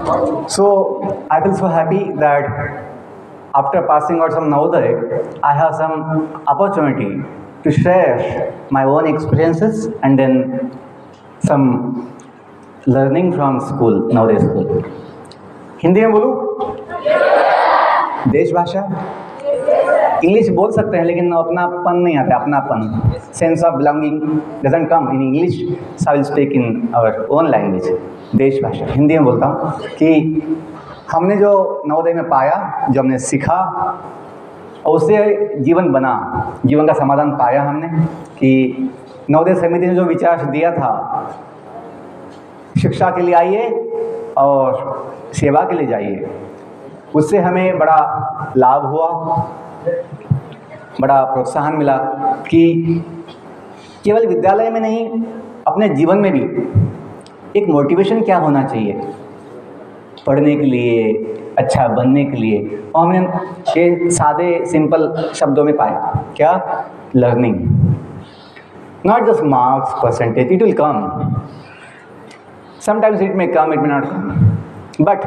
So I feel so happy that after passing out some Navodaya, I have some opportunity to share my own experiences and then some learning from school, Navodaya school. Hindi में बोलूँ? देश भाषा? English बोल सकते हैं लेकिन अपनापन नहीं आता, अपनापन, sense of belonging doesn't come in English, so I will speak in our own language, देश भाषा। हिंदी में बोलता हूँ कि हमने जो नवोदय में पाया, जो हमने सीखा और उससे जीवन बना, जीवन का समाधान पाया हमने कि नवोदय समिति ने जो विचार दिया था, शिक्षा के लिए आइए और सेवा के लिए जाइए, उससे हमें बड़ा लाभ हुआ, बड़ा प्रोत्साहन मिला कि केवल विद्यालय में नहीं, अपने जीवन में भी एक मोटिवेशन क्या होना चाहिए पढ़ने के लिए, अच्छा बनने के लिए। और हमने ये सादे सिंपल शब्दों में पाया क्या? Learning, not just marks percentage, it will come, sometimes it may come, it may not come, but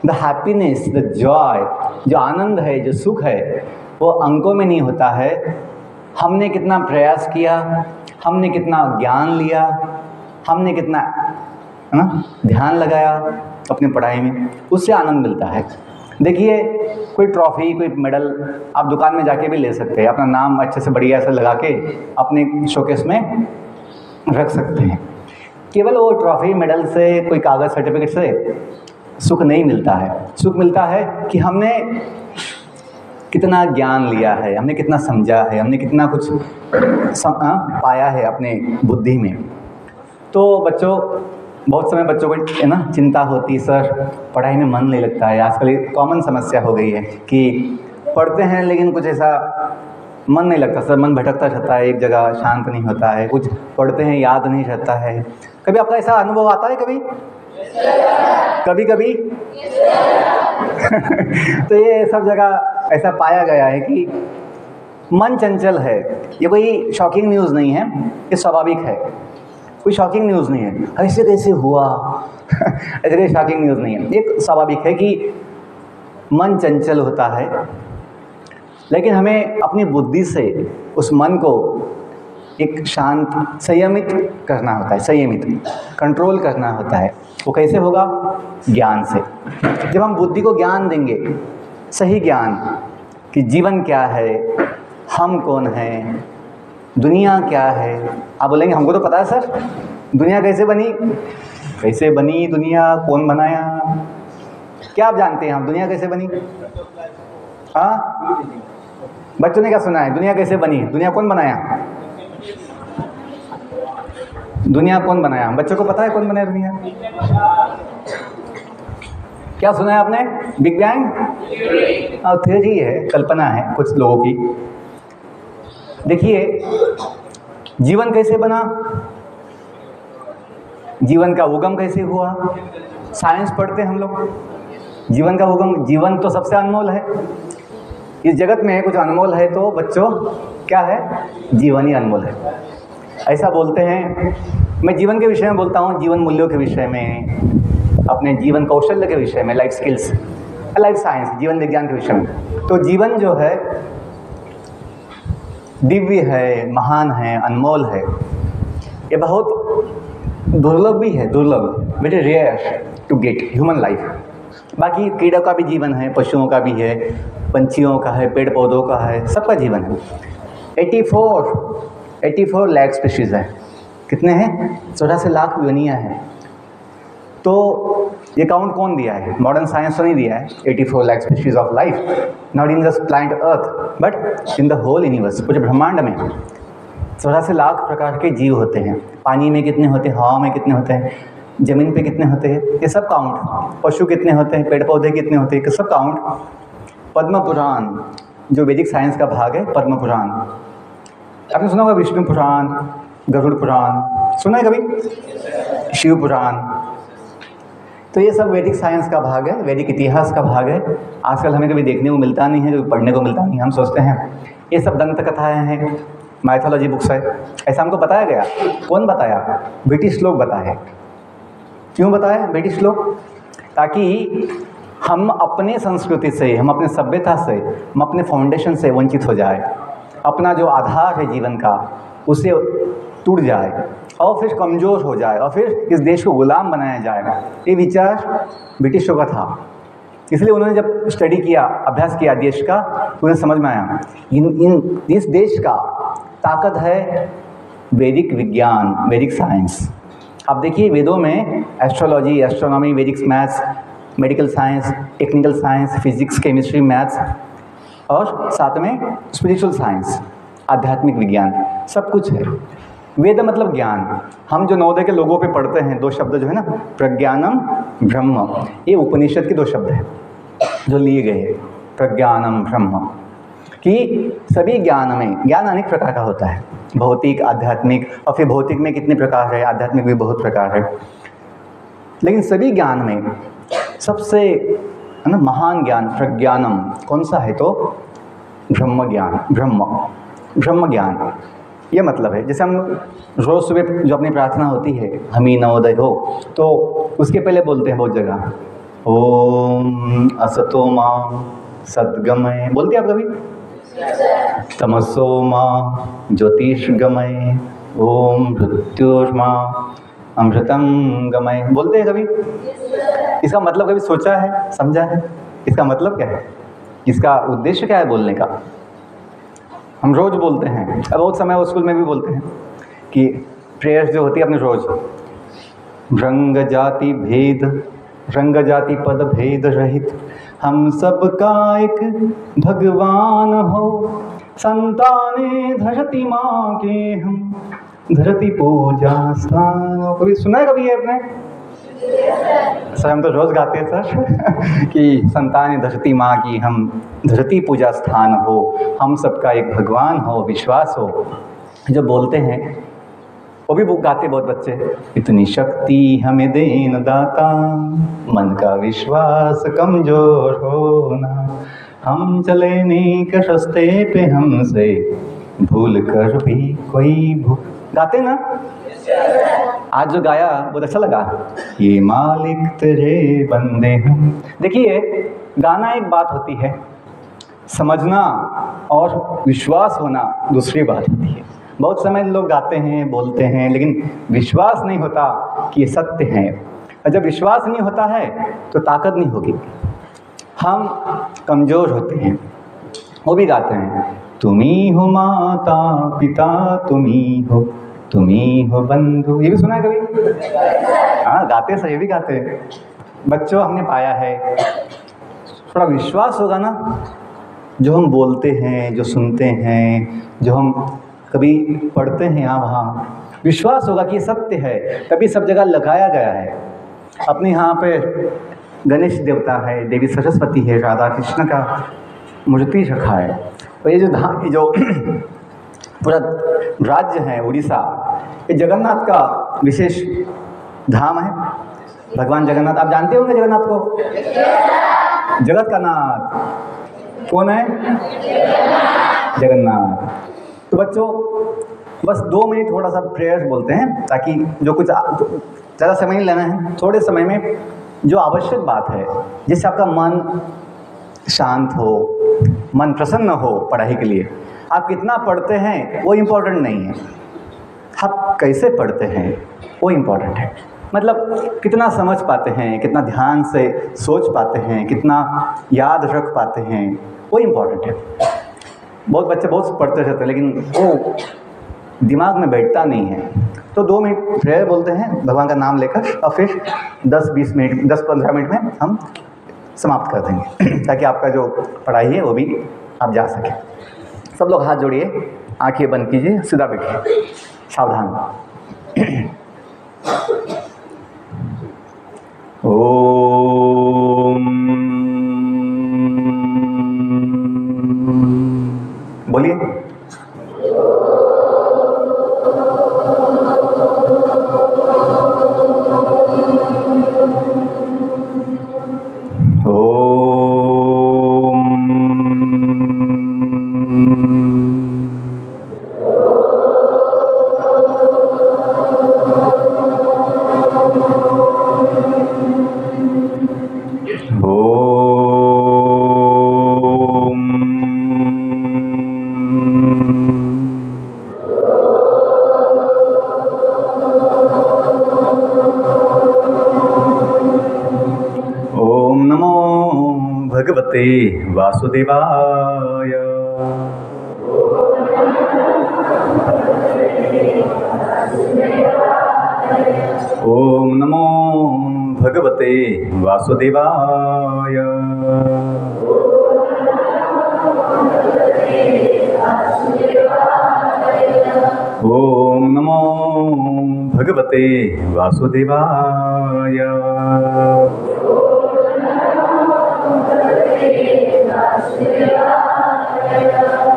the happiness, the Joy, जो आनंद है, जो सुख है, वो अंकों में नहीं होता है। हमने कितना प्रयास किया, हमने कितना ज्ञान लिया, हमने कितना ध्यान लगाया अपनी पढ़ाई में, उससे आनंद मिलता है। देखिए, कोई ट्रॉफी, कोई मेडल आप दुकान में जाके भी ले सकते हैं, अपना नाम अच्छे से बढ़िया से लगा के अपने शोकेस में रख सकते हैं। केवल वो ट्रॉफी मेडल से, कोई कागज़ सर्टिफिकेट से सुख नहीं मिलता है। सुख मिलता है कि हमने कितना ज्ञान लिया है, हमने कितना समझा है, हमने कितना कुछ पाया है अपने बुद्धि में। तो बच्चों, बहुत समय बच्चों को है ना चिंता होती, सर पढ़ाई में मन नहीं लगता है। आजकल ये कॉमन समस्या हो गई है कि पढ़ते हैं लेकिन कुछ ऐसा मन नहीं लगता, सर मन भटकता रहता है, एक जगह शांत नहीं होता है, कुछ पढ़ते हैं याद नहीं रहता है। कभी आपका ऐसा अनुभव आता है? कभी कभी कभी तो ये सब जगह ऐसा पाया गया है कि मन चंचल है। ये कोई शॉकिंग न्यूज़ नहीं है, ये स्वाभाविक है, कोई शॉकिंग न्यूज़ नहीं है। ऐसे कैसे हुआ ऐसे शॉकिंग न्यूज़ नहीं है, एक स्वाभाविक है कि मन चंचल होता है, लेकिन हमें अपनी बुद्धि से उस मन को एक शांत, संयमित करना होता है, संयमित कंट्रोल करना होता है। वो कैसे होगा? ज्ञान से। जब हम बुद्धि को ज्ञान देंगे, सही ज्ञान कि जीवन क्या है, हम कौन हैं, दुनिया क्या है। आप बोलेंगे हमको तो पता है सर, दुनिया कैसे बनी? कैसे बनी दुनिया, कौन बनाया? क्या आप जानते हैं हम दुनिया कैसे बनी? हाँ, बच्चों ने क्या सुना है? दुनिया कैसे बनी? दुनिया कौन बनाया? दुनिया कौन बनाया? बच्चों को पता है कौन बनाया दुनिया? क्या सुना है आपने? Big bang? थ्योरी है, कल्पना है कुछ लोगों की। देखिए, जीवन कैसे बना, जीवन का उगम कैसे हुआ, साइंस पढ़ते हैं हम लोग। जीवन का उगम, जीवन तो सबसे अनमोल है इस जगत में, कुछ अनमोल है तो बच्चों क्या है? जीवन ही अनमोल है, ऐसा बोलते हैं। मैं जीवन के विषय में बोलता हूँ, जीवन मूल्यों के विषय में, अपने जीवन कौशल्य के विषय में, लाइफ स्किल्स, लाइफ साइंस, जीवन विज्ञान के विषय में। तो जीवन जो है दिव्य है, महान है, अनमोल है। ये बहुत दुर्लभ भी है, दुर्लभ, very rare to get human life. बाकी कीड़ों का भी जीवन है, पशुओं का भी है, पंछियों का है, पेड़ पौधों का है, सबका जीवन है। 84 लाख स्पीशीज़ है। कितने हैं? 84 लाख योनियाँ हैं। तो ये काउंट कौन दिया है? मॉडर्न साइंस तो नहीं दिया है। 84 lakh species of life, not in the planet Earth but in the whole universe. पूरे ब्रह्मांड में 84 लाख प्रकार के जीव होते हैं। पानी में कितने होते हैं, हवा में कितने होते हैं, ज़मीन पे कितने होते हैं, ये सब काउंट। पशु कितने होते हैं, पेड़ पौधे कितने होते हैं, ये सब काउंट। पद्म पुराण जो वैदिक साइंस का भाग है, पद्म पुराण आपने सुना होगा। विष्णु पुराण, गरुड़ पुराण सुना है कभी? शिव पुराण। तो ये सब वैदिक साइंस का भाग है, वैदिक इतिहास का भाग है। आजकल हमें कभी देखने को मिलता नहीं है, कभी पढ़ने को मिलता नहीं है। हम सोचते हैं ये सब दंत कथाएँ हैं, माइथोलॉजी बुक्स है, ऐसा हमको बताया गया। कौन बताया? ब्रिटिश लोग बताए। क्यों बताए ब्रिटिश लोग? ताकि हम अपने संस्कृति से, हम अपने सभ्यता से, हम अपने फाउंडेशन से वंचित हो जाए, अपना जो आधार है जीवन का उसे टूट जाए और फिर कमज़ोर हो जाए और फिर इस देश को गुलाम बनाया जाएगा। ये विचार ब्रिटिशों का था। इसलिए उन्होंने जब स्टडी किया, अभ्यास किया देश का, तो उन्हें समझ में आया इस देश का ताकत है वैदिक विज्ञान, वैदिक साइंस। अब देखिए वेदों में एस्ट्रोलॉजी, एस्ट्रोनॉमी, वैदिक maths, medical science, technical science, physics, chemistry, maths और साथ में स्पिरिचुअल साइंस, आध्यात्मिक विज्ञान, सब कुछ है। वेद मतलब ज्ञान। हम जो नवोदय के लोगों पे पढ़ते हैं दो शब्द जो है ना, प्रज्ञानम, ब्रह्म, ये उपनिषद के दो शब्द हैं जो लिए गए हैं, प्रज्ञानम, ब्रह्म। कि सभी ज्ञान में, ज्ञान अनेक प्रकार का होता है, भौतिक, आध्यात्मिक, और फिर भौतिक में कितने प्रकार है, आध्यात्मिक भी बहुत प्रकार है, लेकिन सभी ज्ञान में सबसे है ना महान ज्ञान प्रज्ञानम कौन सा है? तो ब्रह्म ज्ञान, ब्रह्म ज्ञान। ये मतलब है जैसे हम रोज़ सुबह जो अपनी प्रार्थना होती है, हमी नवोदय हो, तो उसके पहले बोलते हैं बहुत जगह, ओम असतो मां सद्गमय, बोलते हैं आप कभी? तमसो मां ज्योतिषगमय, ओम मृत्युर्मा अमृतम गमय, बोलते हैं कभी? इसका मतलब कभी सोचा है, समझा है? इसका मतलब क्या है, इसका उद्देश्य क्या है बोलने का? हम रोज़ बोलते हैं, अब बहुत समय वो स्कूल में भी बोलते हैं कि प्रेयर्स जो होती है अपने रोज़, रंग जाति भेद, रंग जाति पद भेद रहित, हम सब का एक भगवान हो, संताने धरती माँ के हम, धरती पूजा स्थान। कभी सुना है कभी ये आपने? सर हम तो रोज़ गाते हैं सर कि संतान धरती माँ की हम, धरती पूजा स्थान हो, हम सबका एक भगवान हो, विश्वास हो। जब बोलते हैं वो भी गाते बहुत बच्चे, इतनी शक्ति हमें देन दाता, मन का विश्वास कमजोर होना, हम चले नेक रास्ते पे हमसे भूल कर भी कोई गाते ना। आज जो गाया बहुत अच्छा लगा, ये मालिक तेरे बंदे हम। देखिए गाना एक बात होती है, समझना और विश्वास होना दूसरी बात होती है। बहुत समय लोग गाते हैं, बोलते हैं, लेकिन विश्वास नहीं होता कि ये सत्य है। और जब विश्वास नहीं होता है तो ताकत नहीं होगी, हम कमज़ोर होते हैं। वो भी गाते हैं, तुम्ही हो माता पिता, तुम्ही हो बंधु, ये भी सुना है कभी? हाँ गाते सही, भी गाते हैं बच्चों, हमने पाया है। थोड़ा विश्वास होगा ना, जो हम बोलते हैं, जो सुनते हैं, जो हम कभी पढ़ते हैं यहाँ वहाँ, विश्वास होगा कि ये सत्य है, तभी सब जगह लगाया गया है। अपने यहाँ पे गणेश देवता है, देवी सरस्वती है, राधा कृष्ण का मूर्ति रखा है। और ये जो पूरा राज्य है उड़ीसा, ये जगन्नाथ का विशेष धाम है। भगवान जगन्नाथ, आप जानते होंगे जगन्नाथ को? जगत का नाथ कौन है? जगन्नाथ। तो बच्चों बस 2 मिनट थोड़ा सा प्रेयर्स बोलते हैं, ताकि जो कुछ ज़्यादा समय नहीं लेना है, थोड़े समय में जो आवश्यक बात है, जिससे आपका मन शांत हो, मन प्रसन्न हो पढ़ाई के लिए। आप कितना पढ़ते हैं वो इम्पोर्टेंट नहीं है, आप कैसे पढ़ते हैं वो इम्पोर्टेंट है। मतलब कितना समझ पाते हैं, कितना ध्यान से सोच पाते हैं, कितना याद रख पाते हैं, वो इम्पोर्टेंट है। बहुत बच्चे बहुत पढ़ते रहते हैं लेकिन वो दिमाग में बैठता नहीं है। तो 2 मिनट प्रेयर बोलते हैं भगवान का नाम लेकर, और फिर 10-20 मिनट, 10-15 मिनट में हम समाप्त कर देंगे ताकि आपका जो पढ़ाई है वो भी आप जा सकें। सब लोग हाथ जोड़िए, आंखें बंद कीजिए, सीधा बैठिए, सावधान। ओम, बोलिए। भगवते वासुदेवाय। ओम नमो भगवते वासुदेवाय। ओम नमो भगवते वासुदेवाय।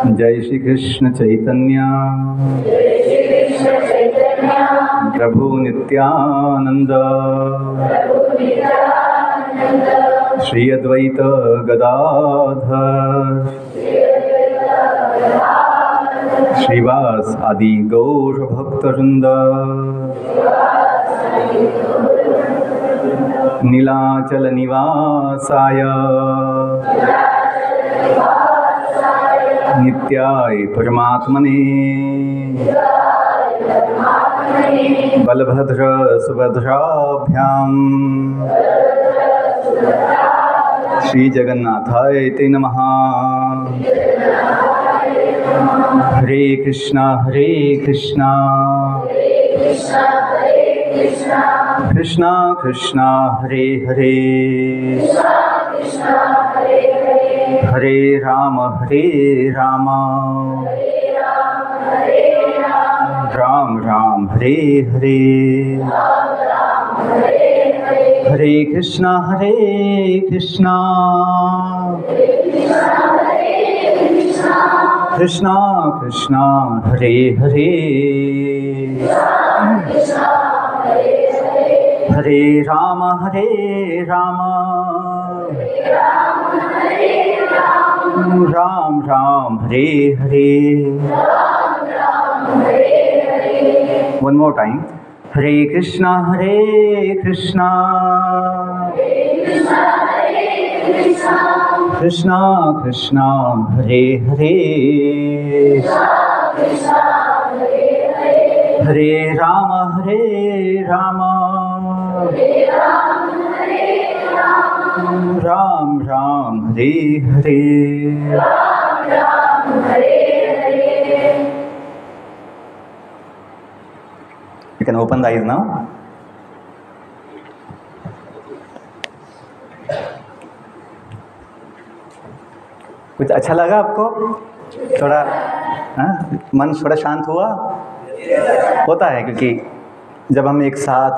जय श्री कृष्ण चैतन्य प्रभु नित्यानंद श्री अद्वैत गदाधर श्रीवास आदि गौर भक्तवृंद नीलाचल निवासाय नित्याय परमात्मने बलभद्र सुभद्राभ्याम श्री जगन्नाथाय ते नमः। हरे कृष्णा कृष्णा कृष्णा हरे हरे हरे राम राम राम हरे हरे। हरे Krishna Krishna Krishna Hare Hare Hare Ram Ram Ram Hare Hare. One more time. Hare Krishna Krishna Krishna Hare Hare Hare Rama Ram Ram Hare Hare। You can open the eyes now. कुछ अच्छा लगा आपको? थोड़ा मन थोड़ा शांत हुआ? होता है, क्योंकि जब हम एक साथ,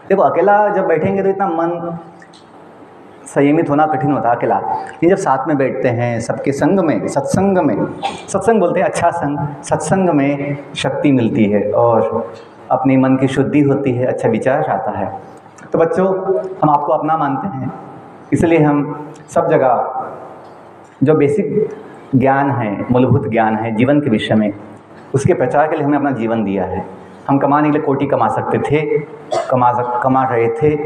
देखो अकेला जब बैठेंगे तो इतना मन संयमित होना कठिन होता है अकेला। लेकिन जब साथ में बैठते हैं सबके संग में, सत्संग बोलते हैं अच्छा संग, सत्संग में शक्ति मिलती है और अपने मन की शुद्धि होती है, अच्छा विचार आता है। तो बच्चों, हम आपको अपना मानते हैं, इसलिए हम सब जगह जो बेसिक ज्ञान है, मूलभूत ज्ञान है जीवन के विषय में, उसके प्रचार के लिए हमने अपना जीवन दिया है। हम कमाने के लिए कोटि कमा सकते थे, कमा रहे थे,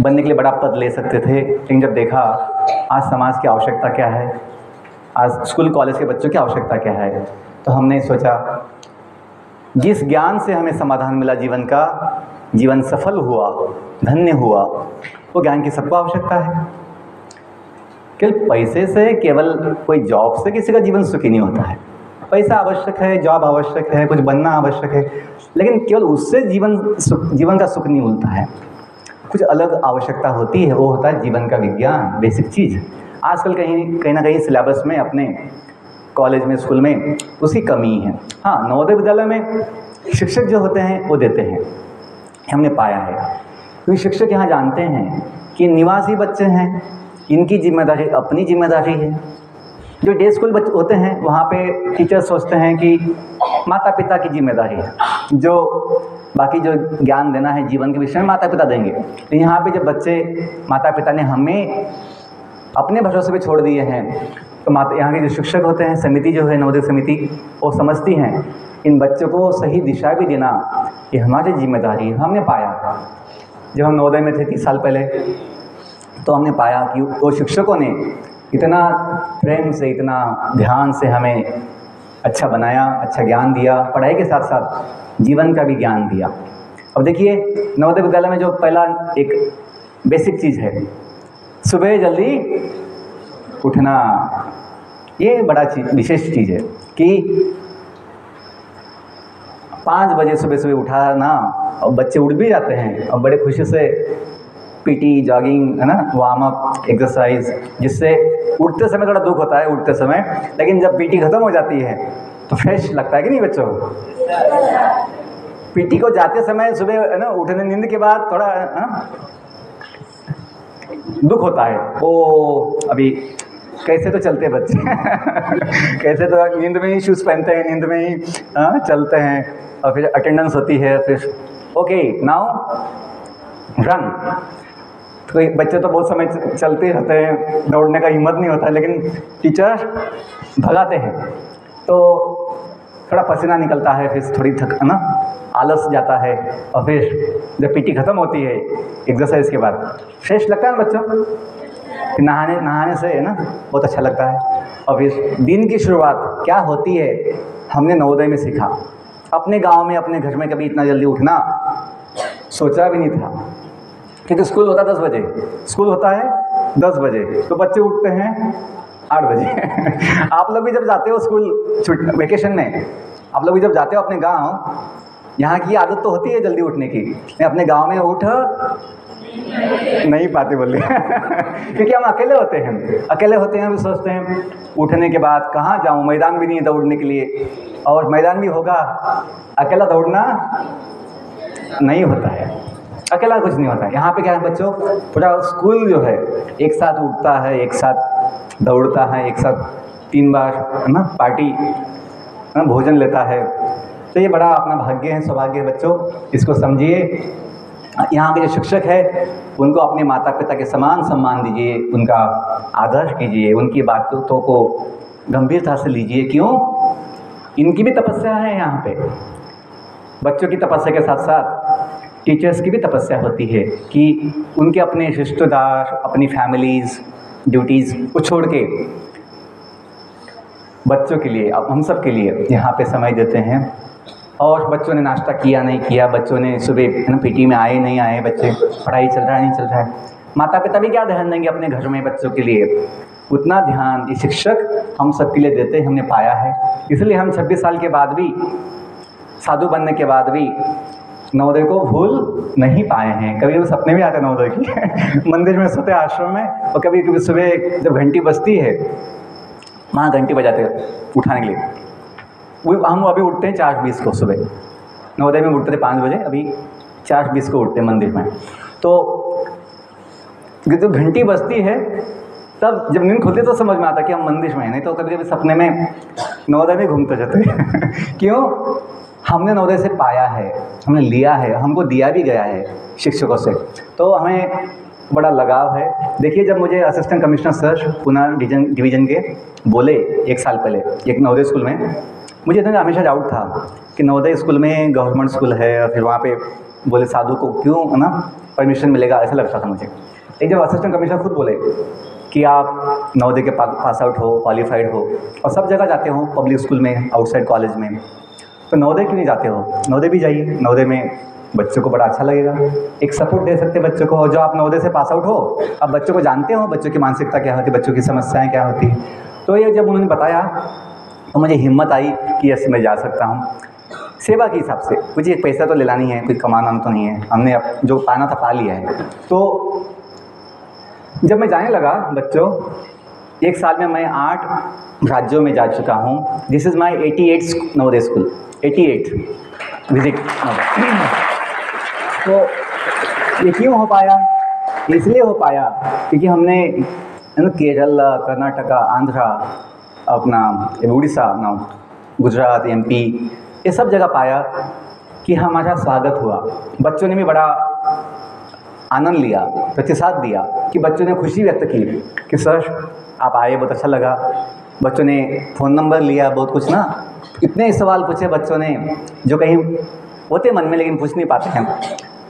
बनने के लिए बड़ा पद ले सकते थे, लेकिन जब देखा आज समाज की आवश्यकता क्या है, आज स्कूल कॉलेज के बच्चों की आवश्यकता क्या है, तो हमने सोचा जिस ज्ञान से हमें समाधान मिला जीवन का, जीवन सफल हुआ, धन्य हुआ, वो ज्ञान की सबको आवश्यकता है। केवल पैसे से, केवल कोई जॉब से किसी का जीवन सुखी नहीं होता है। पैसा आवश्यक है, जॉब आवश्यक है, कुछ बनना आवश्यक है, लेकिन केवल उससे जीवन का सुख नहीं मिलता है। कुछ अलग आवश्यकता होती है, वो होता है जीवन का विज्ञान, बेसिक चीज़। आजकल कहीं ना कहीं सिलेबस में, अपने कॉलेज में, स्कूल में उसकी कमी है। हाँ, नवोदय विद्यालय में शिक्षक जो होते हैं वो देते हैं, हमने पाया है, क्योंकि शिक्षक यहाँ जानते हैं कि निवासी बच्चे हैं, इनकी जिम्मेदारी अपनी जिम्मेदारी है। जो डे स्कूल बच्चे होते हैं वहाँ पे टीचर सोचते हैं कि माता पिता की जिम्मेदारी है, जो बाकी जो ज्ञान देना है जीवन के विषय में माता पिता देंगे। तो यहाँ पे जब बच्चे, माता पिता ने हमें अपने भरोसे पे छोड़ दिए हैं, तो यहाँ के जो शिक्षक होते हैं, समिति जो है नवोदय समिति, वो समझती हैं इन बच्चों को सही दिशा भी देना ये हमारी जिम्मेदारी है। हमने पाया जब हम नवोदय में थे 30 साल पहले, तो हमने पाया कि वो शिक्षकों ने इतना प्रेम से, इतना ध्यान से हमें अच्छा बनाया, अच्छा ज्ञान दिया, पढ़ाई के साथ साथ जीवन का भी ज्ञान दिया। अब देखिए नवोदय विद्यालय में जो पहला एक बेसिक चीज़ है, सुबह जल्दी उठना ये बड़ा विशेष चीज़ है कि 5 बजे सुबह सुबह उठा ना, और बच्चे उठ भी जाते हैं और बड़े खुशी से पीटी, जॉगिंग, है ना, वार्म अप, एक्सरसाइज, जिससे उठते समय थोड़ा दुख होता है उठते समय, लेकिन जब पीटी ख़त्म हो जाती है तो फ्रेश लगता है कि नहीं बच्चों? पीटी को जाते समय सुबह, है ना, उठने नींद के बाद थोड़ा दुख होता है, ओ अभी कैसे तो चलते हैं बच्चे कैसे तो नींद में ही शूज़ पहनते हैं, नींद में ही चलते हैं, और फिर अटेंडेंस होती है, फिर ओके नाउ रन। तो बच्चे तो बहुत समय चलते रहते हैं, दौड़ने का हिम्मत नहीं होता, लेकिन टीचर भगाते हैं तो थोड़ा पसीना निकलता है, फिर थोड़ी ना आलस जाता है, और फिर जब पीटी ख़त्म होती है एक्सरसाइज के बाद फ्रेश लगता है ना बच्चों, फिर नहाने से, है ना, बहुत अच्छा लगता है। और फिर दिन की शुरुआत क्या होती है हमने नवोदय में सीखा। अपने गांव में, अपने घर में कभी इतना जल्दी उठना सोचा भी नहीं था, क्योंकि स्कूल होता 10 बजे, स्कूल होता है 10 बजे, तो बच्चे उठते हैं 8 बजे आप लोग भी जब जाते हो स्कूल वेकेशन में, आप लोग भी जब जाते हो अपने गांव, यहाँ की आदत तो होती है जल्दी उठने की, मैं अपने गांव में उठ नहीं पाते बोले क्योंकि हम अकेले होते हैं, हम सोचते हैं उठने के बाद कहाँ जाऊँ, मैदान भी नहीं है दौड़ने के लिए, और मैदान भी होगा, अकेला दौड़ना नहीं होता है, अकेला कुछ नहीं होता है। यहाँ पे क्या है बच्चों, पूरा स्कूल जो है एक साथ उठता है, एक साथ दौड़ता है, एक साथ 3 बार, है ना, पार्टी, ना, भोजन लेता है। तो ये बड़ा अपना भाग्य है, सौभाग्य है बच्चों, इसको समझिए। यहाँ के जो शिक्षक है उनको अपने माता पिता के समान सम्मान दीजिए, उनका आदर कीजिए, उनकी बातों को गंभीरता से लीजिए। क्यों? इनकी भी तपस्या है यहाँ पे। बच्चों की तपस्या के साथ साथ टीचर्स की भी तपस्या होती है कि उनके अपने रिश्तेदार, अपनी फैमिलीज़, ड्यूटीज़ को छोड़ के बच्चों के लिए, अब हम सब के लिए यहाँ पे समय देते हैं। और बच्चों ने नाश्ता किया नहीं किया, बच्चों ने सुबह, है ना, पीटी में आए नहीं आए, बच्चे पढ़ाई चल रहा है नहीं चल रहा है, माता पिता भी क्या ध्यान देंगे अपने घर में बच्चों के लिए? उतना ध्यान ये शिक्षक हम सब के लिए देते हैं, हमने पाया है। इसलिए हम 26 साल के बाद भी, साधु बनने के बाद भी नवोदय को भूल नहीं पाए हैं। कभी कभी सपने भी आते नवोदय की मंदिर में सोते, आश्रम में, और कभी कभी सुबह जब घंटी बजती है, वहाँ घंटी बजाते उठाने के लिए, हम अभी उठते हैं 4:20 को सुबह, नवोदय में उठते थे 5 बजे, अभी 4:20 को उठते हैं मंदिर में। तो जब घंटी बजती है तब जब नींद खुलती है तो समझ में आता है कि हम मंदिर में हैं, नहीं तो कभी कभी सपने में नवोदय में घूमते जाते क्यों? हमने नवोदय से पाया है, हमने लिया है, हमको दिया भी गया है शिक्षकों से, तो हमें बड़ा लगाव है। देखिए, जब मुझे assistant commissioner sir Pune division के बोले 1 साल पहले एक नवोदय स्कूल में, मुझे इतना हमेशा डाउट था कि नवोदय स्कूल में गवर्नमेंट स्कूल है, और फिर वहाँ पे बोले साधु को क्यों, है ना, परमिशन मिलेगा, ऐसा लगता था मुझे। एक जब असिस्टेंट कमिश्नर खुद बोले कि आप नवोदय के पास आउट हो, क्वालिफाइड हो, और सब जगह जाते हो, पब्लिक स्कूल में, आउटसाइड कॉलेज में, तो नवोदय क्यों नहीं जाते हो? नवोदय भी जाइए, नवोदय में बच्चों को बड़ा अच्छा लगेगा, एक सपोर्ट दे सकते हैं बच्चों को। और जो आप नवोदय से पास आउट हो, अब बच्चों को जानते हो, बच्चों की मानसिकता क्या होती है, बच्चों की समस्याएँ क्या होती है। तो ये जब उन्होंने बताया तो मुझे हिम्मत आई कि यस मैं जा सकता हूँ। सेवा के हिसाब से, मुझे एक पैसा तो लेना नहीं है, कोई कमाना तो नहीं है, हमने अब जो पाना था पा लिया है। तो जब मैं जाने लगा बच्चों, 1 साल में मैं 8 राज्यों में जा चुका हूँ। This is my 88th Navodaya school, 88 visit. तो ये क्यों हो पाया? इसलिए हो पाया क्योंकि हमने केरल, कर्नाटका, आंध्रा, अपना उड़ीसा, गुजरात, MP, ये सब जगह पाया कि हमारा स्वागत हुआ। बच्चों ने भी बड़ा आनंद लिया, प्रतिसाद दिया, कि बच्चों ने खुशी व्यक्त की कि सर आप आए, बहुत अच्छा लगा। बच्चों ने फ़ोन नंबर लिया, बहुत कुछ ना, इतने सवाल पूछे बच्चों ने जो कहीं होते मन में लेकिन पूछ नहीं पाते हैं।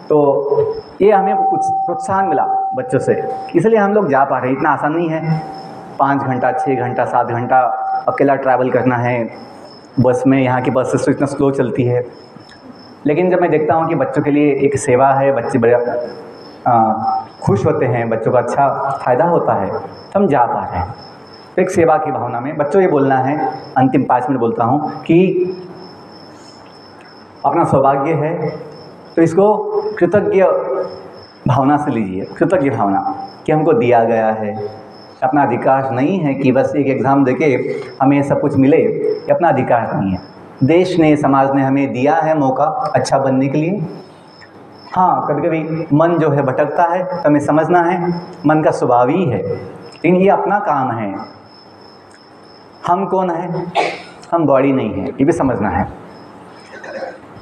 तो ये हमें कुछ प्रोत्साहन मिला बच्चों से, इसलिए हम लोग जा पा रहे हैं। इतना आसान नहीं है, 5 घंटा, 6 घंटा, 7 घंटा अकेला ट्रैवल करना है बस में। यहाँ की बसेस तो इतना स्लो चलती है, लेकिन जब मैं देखता हूँ कि बच्चों के लिए एक सेवा है, बच्चे बड़े खुश होते हैं, बच्चों का अच्छा फ़ायदा होता है, तो हम जा पा रहे हैं। तो एक सेवा की भावना में बच्चों ये बोलना है, अंतिम 5 मिनट बोलता हूँ कि अपना सौभाग्य है तो इसको कृतज्ञ भावना से लीजिए। कृतज्ञ भावना कि हमको दिया गया है, अपना अधिकार नहीं है कि बस एक एग्ज़ाम देके हमें सब कुछ मिले, ये अपना अधिकार नहीं है। देश ने, समाज ने हमें दिया है मौका अच्छा बनने के लिए। हाँ, कभी कभी मन जो है भटकता है तो हमें समझना है, मन का स्वभाव ही है, लेकिन ये अपना काम है। हम कौन है? हम बॉडी नहीं है, ये भी समझना है।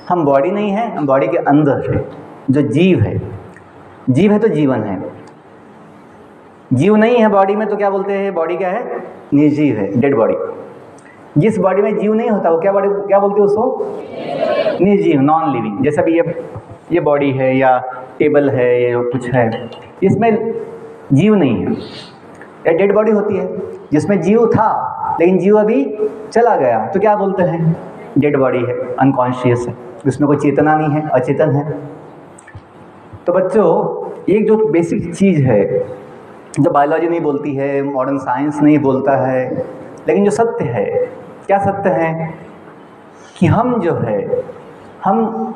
हम बॉडी नहीं है, हम बॉडी के अंदर है जो जीव है। जीव है तो जीवन है। जीव नहीं है बॉडी में तो क्या बोलते हैं? बॉडी क्या है? निर्जीव है, डेड बॉडी। जिस बॉडी में जीव नहीं होता वो क्या बोलते हैं उसको? निर्जीव, नॉन लिविंग। जैसा भी ये बॉडी है या टेबल है, ये कुछ है, इसमें जीव नहीं है। या डेड बॉडी होती है जिसमें जीव था लेकिन जीव अभी चला गया, तो क्या बोलते हैं? डेड बॉडी है, अनकॉन्शियस है, उसमें कोई चेतना नहीं है, अचेतन है। तो बच्चों, एक जो बेसिक चीज़ है जो बायोलॉजी नहीं बोलती है, मॉडर्न साइंस नहीं बोलता है, लेकिन जो सत्य है, क्या सत्य है? कि हम जो है, हम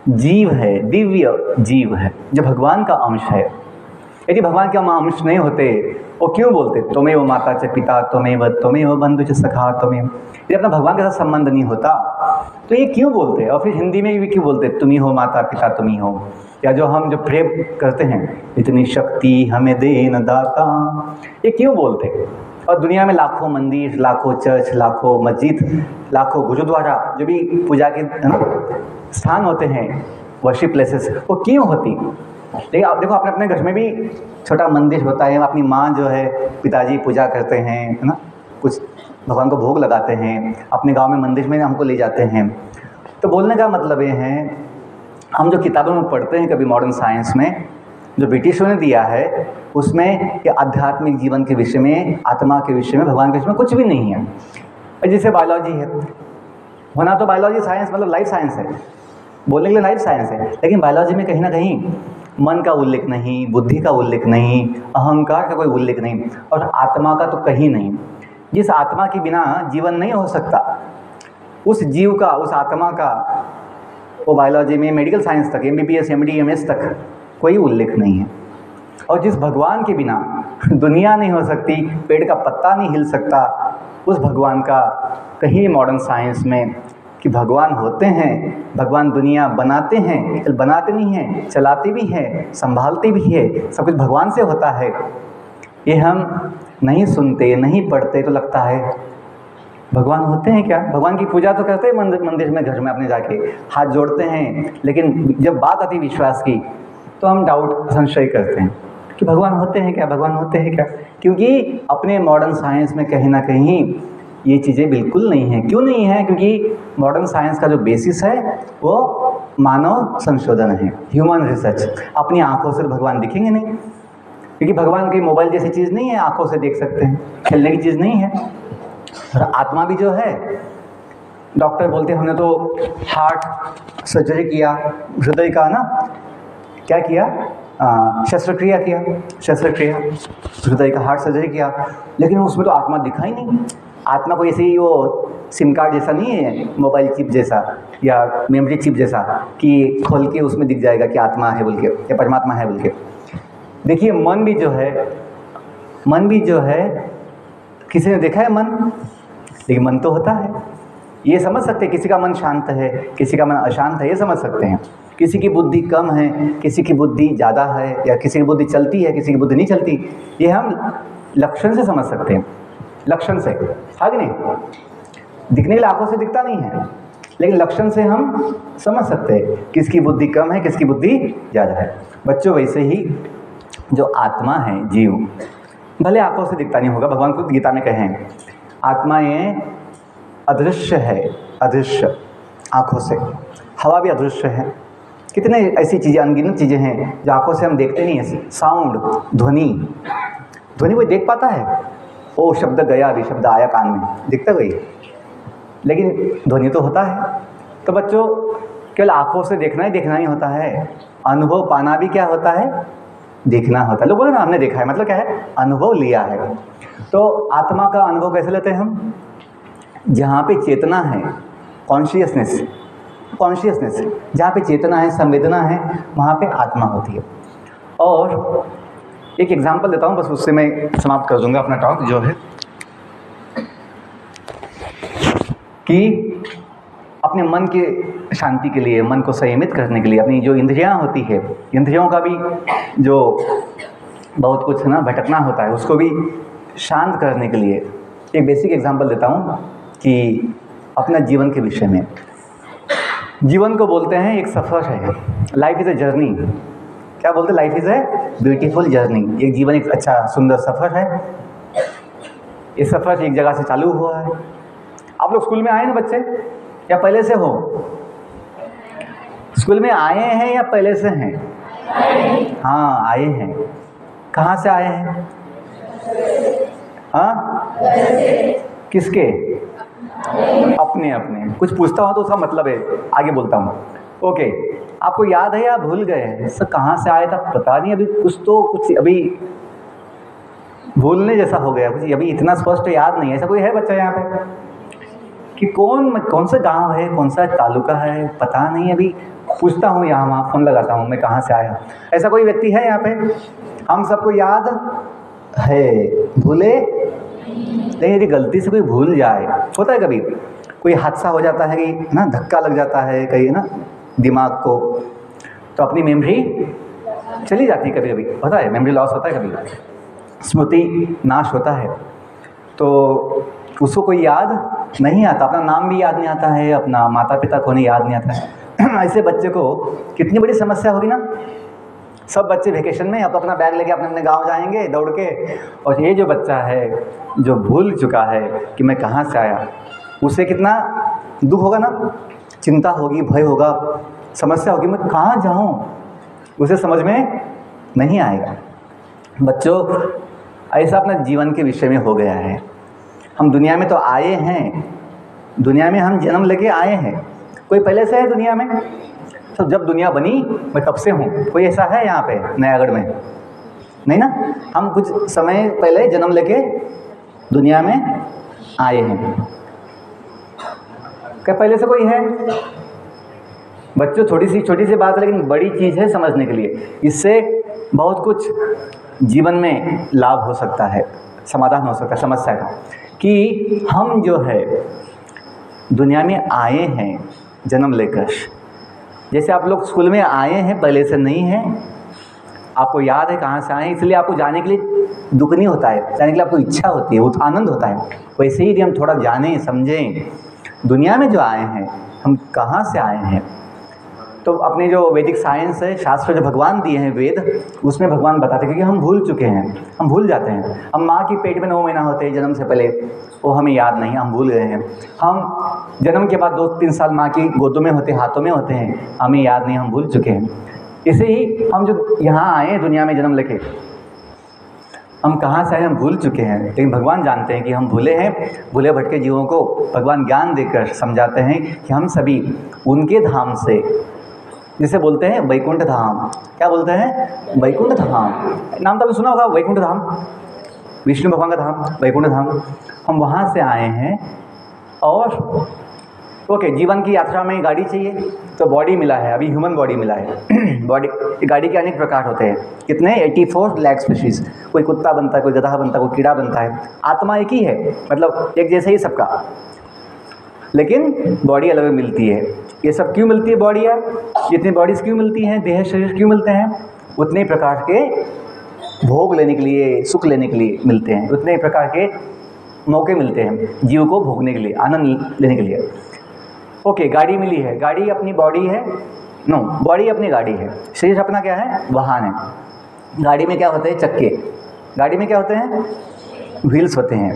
जीव है, दिव्य जीव है जो भगवान का अंश है। यदि भगवान के अंश नहीं होते वो क्यों बोलते त्वमेव माता च पिता त्वमेव बंधु च सखा त्वमेव? यदि अपना भगवान के साथ संबंध नहीं होता तो ये क्यों बोलते? और फिर हिंदी में भी क्यों बोलते तुम ही हो माता पिता तुम ही हो? या जो हम जो प्रेम करते हैं, इतनी शक्ति हमें देन दाता, ये क्यों बोलते? और दुनिया में लाखों मंदिर, लाखों चर्च, लाखों मस्जिद, लाखों गुरुद्वारा जो भी पूजा के स्थान होते हैं, वर्शिप प्लेसेस, वो क्यों होती? लेकिन आप देखो, अपने अपने घर में भी छोटा मंदिर होता है, अपनी माँ जो है, पिताजी पूजा करते हैं, है ना, कुछ भगवान को भोग लगाते हैं, अपने गांव में मंदिर में हमको ले जाते हैं। तो बोलने का मतलब ये है, हम जो किताबों में पढ़ते हैं कभी मॉडर्न साइंस में, जो ब्रिटिशों ने दिया है, उसमें ये आध्यात्मिक जीवन के विषय में, आत्मा के विषय में, भगवान के विषय में कुछ भी नहीं है। जैसे बायोलॉजी है, होना तो बायोलॉजी साइंस मतलब लाइफ साइंस है, बोलने के लिए लाइफ साइंस है, लेकिन बायोलॉजी में कहीं ना कहीं मन का उल्लेख नहीं, बुद्धि का उल्लेख नहीं, अहंकार का कोई उल्लेख नहीं, और आत्मा का तो कहीं नहीं। जिस आत्मा के बिना जीवन नहीं हो सकता, उस जीव का, उस आत्मा का, वो बायोलॉजी में, मेडिकल साइंस तक, MBBS MD MS तक कोई उल्लेख नहीं है। और जिस भगवान के बिना दुनिया नहीं हो सकती, पेड़ का पत्ता नहीं हिल सकता, उस भगवान का कहीं मॉडर्न साइंस में कि भगवान होते हैं, भगवान दुनिया बनाते हैं, बनाते नहीं हैं, चलाते भी हैं, संभालते भी है, सब कुछ भगवान से होता है, ये हम नहीं सुनते, नहीं पढ़ते, तो लगता है भगवान होते हैं क्या? भगवान की पूजा तो करते हैं मंदिर में, घर में अपने जाके हाथ जोड़ते हैं, लेकिन जब बात आती विश्वास की तो हम डाउट, संशय करते हैं कि भगवान होते हैं क्या? भगवान होते हैं क्या? क्योंकि अपने मॉडर्न साइंस में कहीं ना कहीं ये चीज़ें बिल्कुल नहीं हैं। क्यों नहीं है? क्योंकि मॉडर्न साइंस का जो बेसिस है वो मानव संशोधन है, ह्यूमन रिसर्च। अपनी आंखों से भगवान दिखेंगे नहीं, क्योंकि भगवान की मोबाइल जैसी चीज़ नहीं है, आंखों से देख सकते हैं, खेलने की चीज़ नहीं है। और आत्मा भी जो है, डॉक्टर बोलते हैं हमने तो हार्ट सर्जरी किया, हृदय का ना क्या किया, शस्त्रक्रिया किया, शस्त्रक्रिया, हृदय का हार्ट सर्जरी किया, लेकिन उसमें तो आत्मा दिखा ही नहीं। आत्मा को ऐसे ही वो सिम कार्ड जैसा नहीं है, मोबाइल चिप जैसा या मेमोरी चिप जैसा कि खोल के उसमें दिख जाएगा कि आत्मा है बोल के या परमात्मा है बोल के। देखिए, मन भी जो है, किसी ने देखा है मन? लेकिन मन तो होता है, ये समझ सकते हैं किसी का मन शांत है, किसी का मन अशांत है, ये समझ सकते हैं। किसी की बुद्धि कम है, किसी की बुद्धि ज़्यादा है, या किसी की बुद्धि चलती है, किसी की बुद्धि नहीं चलती, ये हम लक्षण से समझ सकते हैं। लक्षण से, है कि नहीं? दिखने के लिए आंखों से दिखता नहीं है, लेकिन लक्षण से हम समझ सकते हैं किसकी बुद्धि कम है, किसकी बुद्धि ज़्यादा है। बच्चों, वैसे ही जो आत्मा है, जीव, भले आंखों से दिखता नहीं होगा, भगवान खुद गीता में कहे हैं आत्मा ये अदृश्य है, अदृश्य आँखों से। हवा भी अदृश्य है। कितने ऐसी चीज़ें, अनगिनत चीज़ें हैं जो आँखों से हम देखते नहीं हैं। साउंड, ध्वनि कोई देख पाता है? ओ शब्द गया, अभी शब्द आया कान में, दिखता कोई? लेकिन ध्वनि तो होता है। तो बच्चों, केवल आँखों से देखना ही होता है, अनुभव पाना भी क्या होता है? देखना होता है। लोग बोले ना हमने देखा है, मतलब क्या है, अनुभव लिया है। तो आत्मा का अनुभव कैसे लेते हैं हम? जहाँ पे चेतना है, कॉन्शियसनेस जहाँ पे चेतना है, संवेदना है, वहाँ पे आत्मा होती है। और एक एग्जांपल देता हूँ, बस उससे मैं समाप्त कर दूंगा अपना टॉक जो है, कि अपने मन के शांति के लिए, मन को संयमित करने के लिए, अपनी जो इंद्रियां होती है, इंद्रियों का भी जो बहुत कुछ ना भटकना होता है, उसको भी शांत करने के लिए एक बेसिक एग्जांपल देता हूँ कि अपना जीवन के विषय में। जीवन को बोलते हैं एक सफ़र है, लाइफ इज़ ए जर्नी। क्या बोलते हैं? Life is a beautiful journey. एक जीवन एक अच्छा सुंदर सफ़र है। ये सफ़र एक जगह से चालू हुआ है। आप लोग स्कूल में आए ना बच्चे, या पहले से हो? स्कूल में आए हैं या पहले से हैं? हाँ, आए हैं। कहाँ से आए हैं? हाँ, किसके? अपने अपने। कुछ पूछता हूँ तो उसका मतलब है, आगे बोलता हूँ। ओके, आपको याद है या भूल गए? सर कहाँ से आया था पता नहीं, अभी कुछ अभी भूलने जैसा हो गया, कुछ अभी इतना स्पष्ट याद नहीं है। ऐसा कोई है बच्चा यहाँ पे कि कौन सा गांव है, कौन सा तालुका है, पता नहीं, अभी पूछता हूँ, यहाँ वहाँ फ़ोन लगाता हूँ, मैं कहाँ से आया? ऐसा कोई व्यक्ति है यहाँ पे? हम सबको याद है, भूले नहीं। यदि गलती से कोई भूल जाए, होता है कभी कोई हादसा हो जाता है कि ना, धक्का लग जाता है कहीं ना दिमाग को, तो अपनी मेमोरी चली जाती है, कभी कभी होता है, मेमोरी लॉस होता है, कभी स्मृति नाश होता है, तो उसको कोई याद नहीं आता, अपना नाम भी याद नहीं आता है, अपना माता पिता को नहीं याद नहीं आता है। ऐसे बच्चे को कितनी बड़ी समस्या होगी ना। सब बच्चे वेकेशन में अब अपना बैग लेके अपने अपने गांव जाएंगे दौड़ के, और ये जो बच्चा है जो भूल चुका है कि मैं कहाँ से आया, उसे कितना दुख होगा ना, चिंता होगी, भय होगा, समस्या होगी, मैं कहाँ जाऊँ, उसे समझ में नहीं आएगा। बच्चों, ऐसा अपना जीवन के विषय में हो गया है। हम दुनिया में तो आए हैं, दुनिया में हम जन्म लेके आए हैं। कोई पहले से है दुनिया में? तो जब दुनिया बनी मैं तब से हूँ। कोई ऐसा है यहाँ पे नयागढ़ में? नहीं ना, हम कुछ समय पहले जन्म लेके दुनिया में आए हैं। क्या पहले से कोई है? बच्चों, छोटी सी बात है, लेकिन बड़ी चीज़ है समझने के लिए। इससे बहुत कुछ जीवन में लाभ हो सकता है, समाधान हो सकता है समस्या का, कि हम जो है दुनिया में आए हैं जन्म लेकर। जैसे आप लोग स्कूल में आए हैं, पहले से नहीं हैं, आपको याद है कहाँ से आए, इसलिए आपको जाने के लिए दुख नहीं होता है, जाने के लिए आपको इच्छा होती है, आनंद होता है। वैसे ही यदि हम थोड़ा जानें समझें दुनिया में जो आए हैं, हम कहाँ से आए हैं, तो अपने जो वैदिक साइंस है, शास्त्र जो भगवान दिए हैं वेद, उसमें भगवान बताते हैं, क्योंकि हम भूल चुके हैं, हम भूल जाते हैं। हम माँ की पेट में 9 महीना होते हैं जन्म से पहले, वो हमें याद नहीं, हम भूल गए हैं। हम जन्म के बाद 2-3 साल माँ की गोदों में होते, हाथों में होते हैं, हमें याद नहीं, हम भूल चुके हैं। इसे ही हम जो यहाँ आए हैं दुनिया में जन्म लेके, हम कहाँ से आए हम भूल चुके हैं, लेकिन भगवान जानते हैं कि हम भूले हैं। भूले भटके जीवों को भगवान ज्ञान देकर समझाते हैं कि हम सभी उनके धाम से, जिसे बोलते हैं वैकुंठ धाम। क्या बोलते हैं? वैकुंठ धाम। नाम तो आपने सुना होगा, वैकुंठ धाम, विष्णु भगवान का धाम, वैकुंठ धाम। हम वहाँ से आए हैं। और ओके, जीवन की यात्रा में गाड़ी चाहिए, तो बॉडी मिला है, अभी ह्यूमन बॉडी मिला है। बॉडी, गाड़ी के अनेक प्रकार होते हैं, कितने 84 लाख स्पीशीज़। कोई कुत्ता बनता है, कोई गधा बनता है, कोई कीड़ा बनता है। आत्मा एक ही है, मतलब एक जैसे ही सबका, लेकिन बॉडी अलग अलग मिलती है। ये सब क्यों मिलती है बॉडी यार? जितनी बॉडीज़ क्यों मिलती हैं, देह शरीर क्यों मिलते हैं? उतने प्रकार के भोग लेने के लिए, सुख लेने के लिए मिलते हैं, उतने प्रकार के मौके मिलते हैं जीव को भोगने के लिए, आनंद लेने के लिए। ओके, गाड़ी मिली है, गाड़ी अपनी बॉडी है, नो, बॉडी अपनी गाड़ी है, शरीर अपना क्या है? वाहन है। गाड़ी में क्या होते हैं? चक्के। गाड़ी में क्या होते हैं? व्हील्स होते हैं।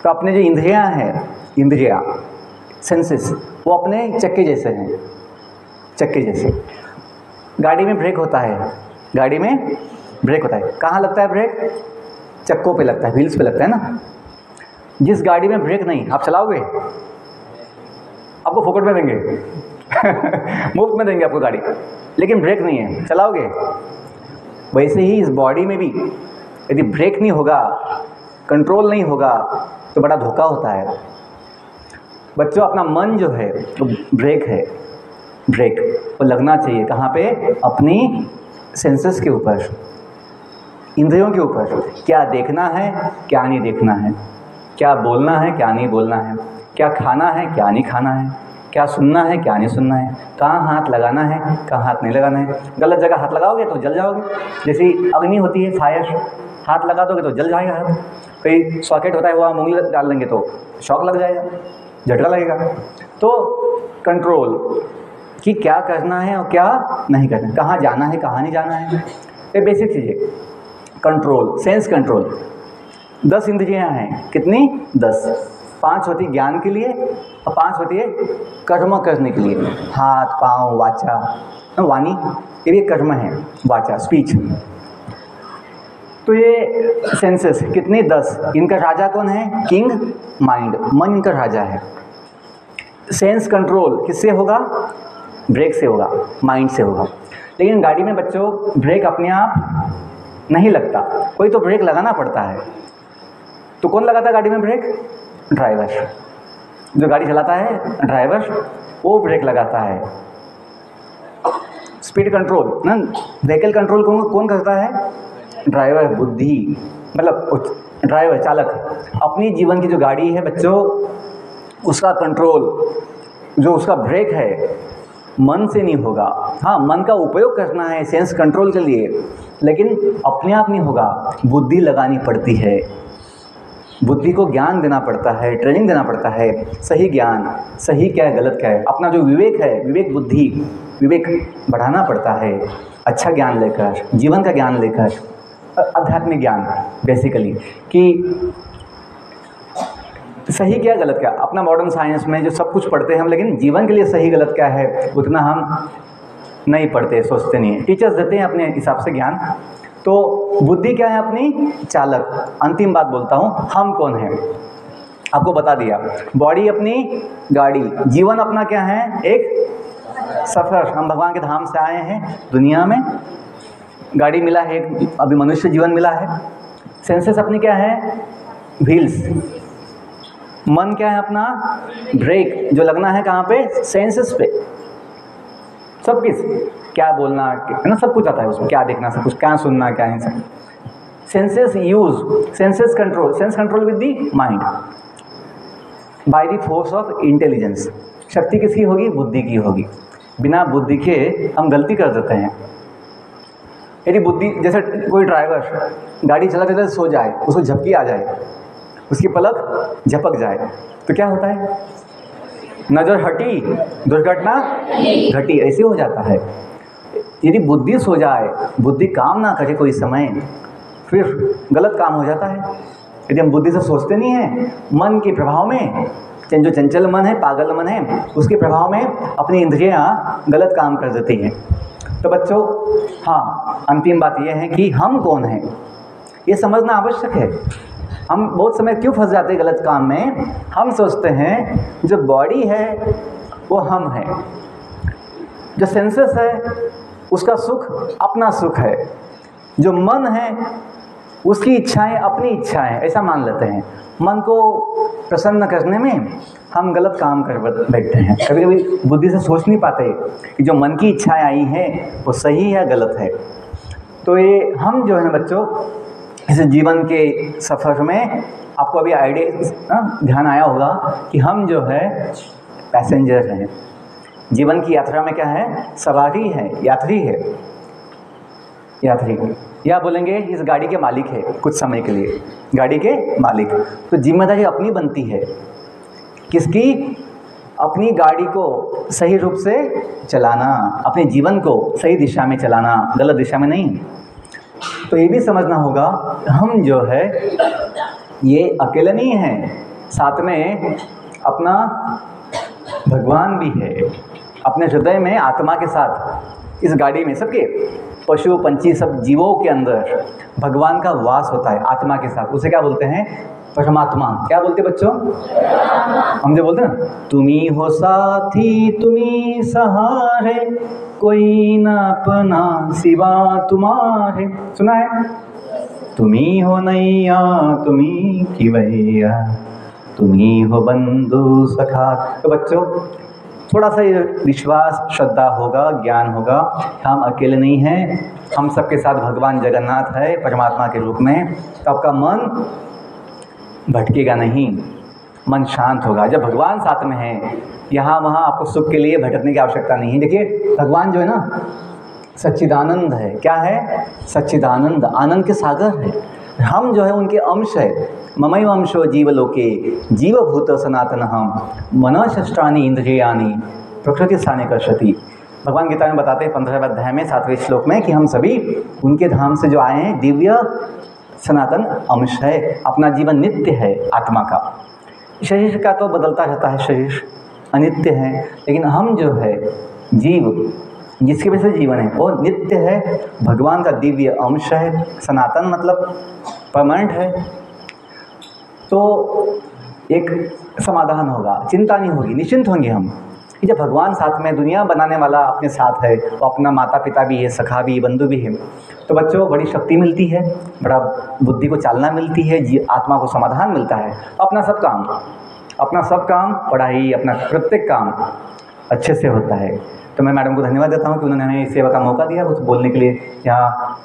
तो अपने जो इंद्रियां हैं, इंद्रियां, सेंसेस, वो अपने चक्के जैसे हैं, चक्के जैसे। गाड़ी में ब्रेक होता है, गाड़ी में ब्रेक होता है। कहाँ लगता है ब्रेक? चक्कों पे लगता है, व्हील्स पे लगता है ना। जिस गाड़ी में ब्रेक नहीं, आप चलाओगे? आपको फोकट में देंगे मुफ्त में देंगे आपको गाड़ी, लेकिन ब्रेक नहीं है, चलाओगे? वैसे ही इस बॉडी में भी यदि ब्रेक नहीं होगा, कंट्रोल नहीं होगा, तो बड़ा धोखा होता है। बच्चों, अपना मन जो है वो ब्रेक है, ब्रेक वो लगना चाहिए कहाँ पे? अपनी सेंसेस के ऊपर, इंद्रियों के ऊपर। क्या देखना है, क्या नहीं देखना है, क्या बोलना है, क्या नहीं बोलना है, क्या खाना है, क्या नहीं खाना है, क्या सुनना है, क्या नहीं सुनना है, कहाँ हाथ लगाना है, कहाँ हाथ नहीं लगाना है। गलत जगह हाथ लगाओगे तो जल जाओगे। जैसे अग्नि होती है, फायर, हाथ लगा दोगे तो जल जाएगा हाथ। कहीं सॉकेट होता है, वहाँ उंगली डाल देंगे तो शॉक लग जाएगा, झटका लगेगा। तो कंट्रोल कि क्या करना है और क्या नहीं करना है, कहाँ जाना है, कहाँ नहीं जाना है, ये बेसिक चीज़ें। Control, sense control. 10 इंद्रियाँ हैं, कितनी? 10। 5 होती ज्ञान के लिए और 5 होती है कर्म करने के लिए। हाथ, पाँव, वाचा, वाणी, ये भी कर्म है, वाचा, स्पीच। तो ये सेंसेस कितने? 10। इनका राजा कौन है? किंग माइंड, मन इनका राजा है। सेंस कंट्रोल किससे होगा? ब्रेक से होगा, माइंड से होगा। लेकिन गाड़ी में बच्चों ब्रेक अपने आप नहीं लगता, कोई तो ब्रेक लगाना पड़ता है। तो कौन लगाता है गाड़ी में ब्रेक? ड्राइवर। जो गाड़ी चलाता है ड्राइवर, वो ब्रेक लगाता है। स्पीड कंट्रोल ना, व्हीकल कंट्रोल कौन करता है? ड्राइवर, बुद्धि, मतलब ड्राइवर, चालक। अपनी जीवन की जो गाड़ी है बच्चों, उसका कंट्रोल, जो उसका ब्रेक है, मन से नहीं होगा। हाँ, मन का उपयोग करना है सेंस कंट्रोल के लिए, लेकिन अपने आप नहीं होगा, बुद्धि लगानी पड़ती है। बुद्धि को ज्ञान देना पड़ता है, ट्रेनिंग देना पड़ता है, सही ज्ञान, सही क्या है, गलत क्या है। अपना जो विवेक है, विवेक बुद्धि, विवेक बढ़ाना पड़ता है, अच्छा ज्ञान लेकर, जीवन का ज्ञान लेकर, आध्यात्मिक ज्ञान बेसिकली, कि सही क्या गलत क्या। अपना मॉडर्न साइंस में जो सब कुछ पढ़ते हैं हम, लेकिन जीवन के लिए सही गलत क्या है उतना हम नहीं पढ़ते, सोचते नहीं है। टीचर्स देते हैं अपने हिसाब से ज्ञान। तो बुद्धि क्या है? अपनी चालक। अंतिम बात बोलता हूँ, हम कौन है आपको बता दिया। बॉडी अपनी गाड़ी, जीवन अपना क्या है? एक सफ़र। हम भगवान के धाम से आए हैं दुनिया में, गाड़ी मिला है, अभी मनुष्य जीवन मिला है। सेंसेस अपनी क्या है? व्हील्स। मन क्या है अपना? ब्रेक, जो लगना है कहाँ पे? सेंसेस पे। सब किस, क्या बोलना है ना, सब कुछ आता है उसमें, क्या देखना, सब कुछ, क्या सुनना, क्या है सब। Senses use, senses control, sense control with the mind by the force of intelligence. शक्ति किसकी होगी? बुद्धि की होगी। बिना बुद्धि के हम गलती कर देते हैं। यदि बुद्धि, जैसे कोई ड्राइवर गाड़ी चलाते चलाते सो जाए, उसको झपकी आ जाए, उसकी पलक झपक जाए, तो क्या होता है? नज़र हटी, दुर्घटना घटी, ऐसे हो जाता है। यदि बुद्धि सो जाए, बुद्धि काम ना करे कोई समय, फिर गलत काम हो जाता है। यदि हम बुद्धि से सोचते नहीं हैं, मन के प्रभाव में, जो चंचल मन है, पागल मन है, उसके प्रभाव में अपनी इंद्रियां गलत काम कर देती हैं। तो बच्चों, हाँ, अंतिम बात यह है कि हम कौन हैं ये समझना आवश्यक है। हम बहुत समय क्यों फंस जाते हैं गलत काम में? हम सोचते हैं जो बॉडी है वो हम हैं, जो सेंसेस है उसका सुख अपना सुख है, जो मन है उसकी इच्छाएं अपनी इच्छाएं, ऐसा मान लेते हैं। मन को प्रसन्न करने में हम गलत काम कर बैठते हैं। कभी कभी बुद्धि से सोच नहीं पाते कि जो मन की इच्छाएं आई हैं वो सही है या गलत है। तो ये हम जो है ना बच्चों, इस जीवन के सफ़र में आपको अभी आइडिया ध्यान आया होगा कि हम जो है पैसेंजर हैं। जीवन की यात्रा में क्या है? सवारी है, यात्री है, यात्री, या बोलेंगे इस गाड़ी के मालिक है कुछ समय के लिए, गाड़ी के मालिक। तो जिम्मेदारी अपनी बनती है, किसकी? अपनी गाड़ी को सही रूप से चलाना, अपने जीवन को सही दिशा में चलाना, गलत दिशा में नहीं। तो ये भी समझना होगा हम जो है ये अकेले नहीं हैं, साथ में अपना भगवान भी है, अपने हृदय में आत्मा के साथ इस गाड़ी में सबके पशु पंछी सब जीवों के अंदर भगवान का वास होता है आत्मा के साथ, उसे क्या बोलते हैं? परमात्मा। क्या बोलते बच्चों? हम जो बोलते हैं ना, तुम्ही हो साथी तुम्ही सहारे, कोई न अपना सिवा तुम्हारे, सुना है? तुम्ही हो नैया तुम्ही खिवैया, तुम्ही हो बंधु सखा। तो बच्चों थोड़ा सा ये विश्वास श्रद्धा होगा, ज्ञान होगा, हम अकेले नहीं हैं, हम सबके साथ भगवान जगन्नाथ है परमात्मा के रूप में, तो आपका मन भटकेगा नहीं, मन शांत होगा। जब भगवान साथ में है, यहाँ वहाँ आपको सुख के लिए भटकने की आवश्यकता नहीं है। देखिए भगवान जो है ना सच्चिदानंद है। क्या है? सच्चिदानंद, आनंद के सागर है। हम जो है उनके अंश है। ममैव अंशो जीवलोके जीवभूत सनातन हम मनःषष्ठानि इंद्रियाणि प्रकृति स्थाने कर्षति। भगवान गीता में बताते हैं 15वें अध्याय में 7वें श्लोक में कि हम सभी उनके धाम से जो आए हैं, दिव्य सनातन अंश है। अपना जीवन नित्य है आत्मा का। शरीर का तो बदलता रहता है, शरीर अनित्य है, लेकिन हम जो है जीव जिसकी वजह से जीवन है वो नित्य है, भगवान का दिव्य अंश है। सनातन मतलब परमानेंट है। तो एक समाधान होगा, चिंता नहीं होगी, निश्चिंत होंगे हम कि जब भगवान साथ में, दुनिया बनाने वाला अपने साथ है, वो अपना माता पिता भी है, सखा भी, बंधु भी है, तो बच्चों बड़ी शक्ति मिलती है, बड़ा बुद्धि को चालना मिलती है, आत्मा को समाधान मिलता है। अपना सब काम पढ़ाई, अपना प्रत्येक काम अच्छे से होता है। तो मैं मैडम को धन्यवाद देता हूँ कि उन्होंने हमें इस सेवा का मौका दिया, कुछ बोलने के लिए यहाँ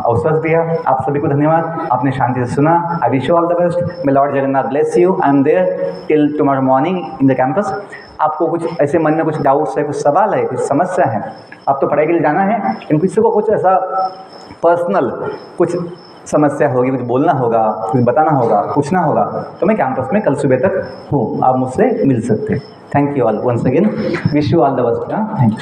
अवसर दिया। आप सभी को धन्यवाद, आपने शांति से सुना। I wish you all the best. May Lord Jagannath bless you. I am there till tomorrow morning in the campus. आपको कुछ ऐसे मन में कुछ डाउट्स है, कुछ सवाल है, कुछ समस्या है, आप तो पढ़ाई के लिए जाना है, लेकिन किसी को कुछ ऐसा पर्सनल कुछ समस्या होगी, कुछ बोलना होगा, कुछ बताना होगा, पूछना होगा, तो मैं कैंपस में कल सुबह तक हूँ, आप मुझसे मिल सकते हैं। Thank you all once again, wish you all the best. Thank you.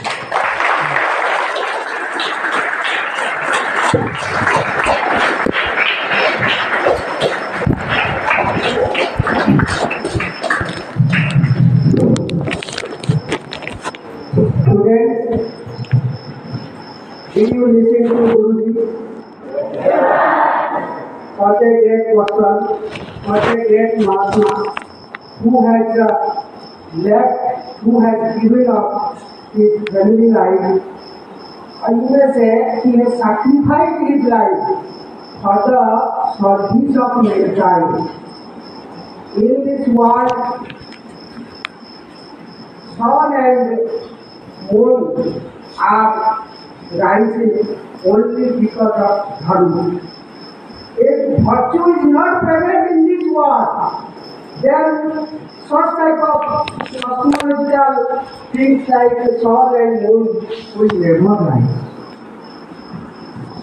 Did you listen to Guruji? What a great person, what a great Mahatma, who has left, who has given up his family life. And you may say he has sacrificed his life for the service of mankind. In this world, sun and moon are rising only because of dharma. If virtue is not present in this world, then such type of cosmological things like the sun and moon will never rise.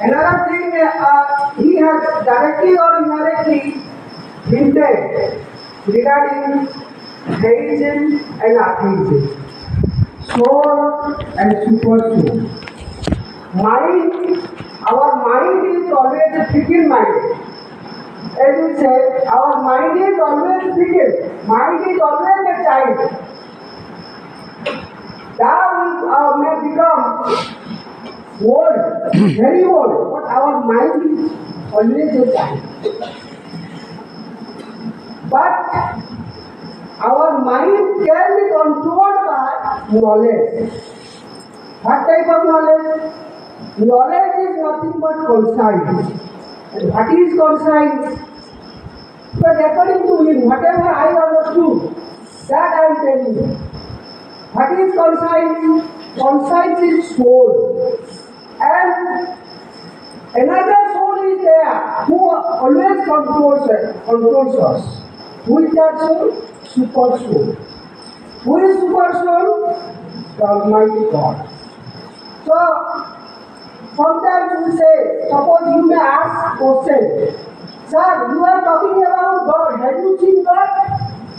Another thing, he has directly or indirectly hinted regarding theism and atheism, soul and super soul. Mind, our mind is always a fickle mind. As we say, our mind is always fickle. Mind is always a child. That may become old, very old, but our mind is always a child. But our mind can be controlled by knowledge. What type of knowledge? Knowledge is nothing but conscience. And what is conscience? But according to him, whatever I understood, that I am telling you. What is conscience? Conscience is soul. And another soul is there who always controls us. Who is that soul? Super soul. Who is super soul? The Almighty God. So, sometimes we say, suppose you may ask question, sir, you are talking about God. Have you seen God?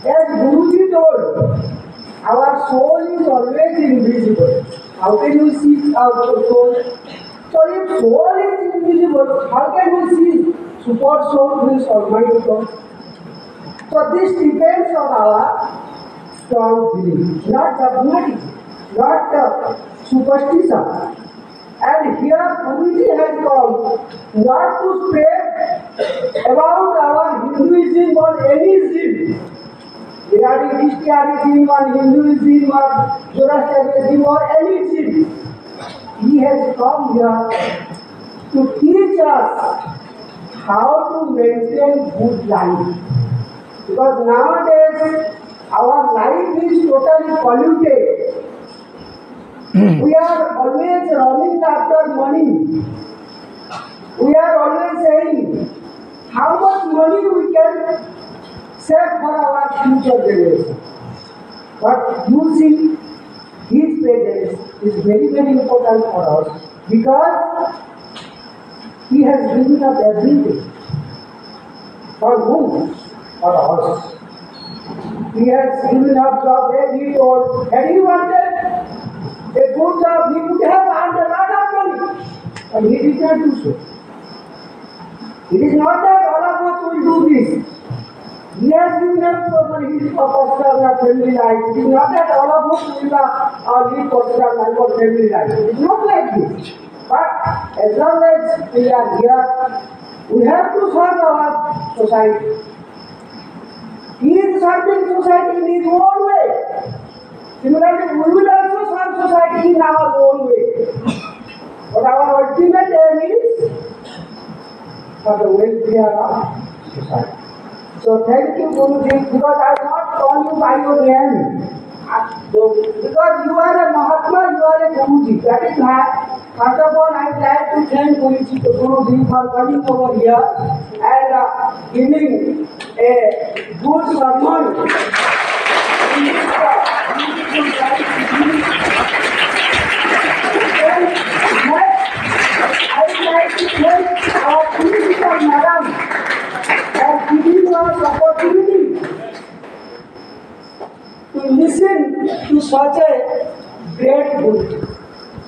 As Guruji told, our soul is always invisible. How can you see our soul? So if soul is invisible, how can we see super soul who is Almighty God? So this depends on our strong belief, not dogmatic, not superstition. And here Guruji has come not to spread about our Hinduism or any ism, regarding Christianism or Hinduism or Zoroastrianism or anything. He has come here to teach us how to maintain good life. Because nowadays our life is totally polluted. We are always running after money. We are always saying how much money we can save for our future generation. But you see, his presence is very, very important for us because he has given us everything. For whom? For us. He has given us job where he told, had he wanted a good job, he would have earned a lot of money. But he did not do so. It is not that all of us will do this. He has given us personal personal family life. It is not that all of us will live personal life or family life. It is not like this. But as long as we are here, we have to serve our society. He is serving society in his own way. Similarly, we will also serve society in our own way. But our ultimate aim is for the welfare of society. So thank you, Guruji, because I will not call you by your name. Because you are a Mahatma, you are a Guruji. That is why, first of all, I would like to thank Guruji for coming over here and giving a good sermon. I would like to thank our principal madam for giving us opportunity to listen to such a great book.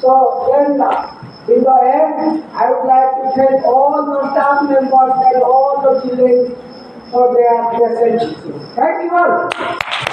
So then in the end, I would like to thank all the staff members and all the children for their presence. Thank you all.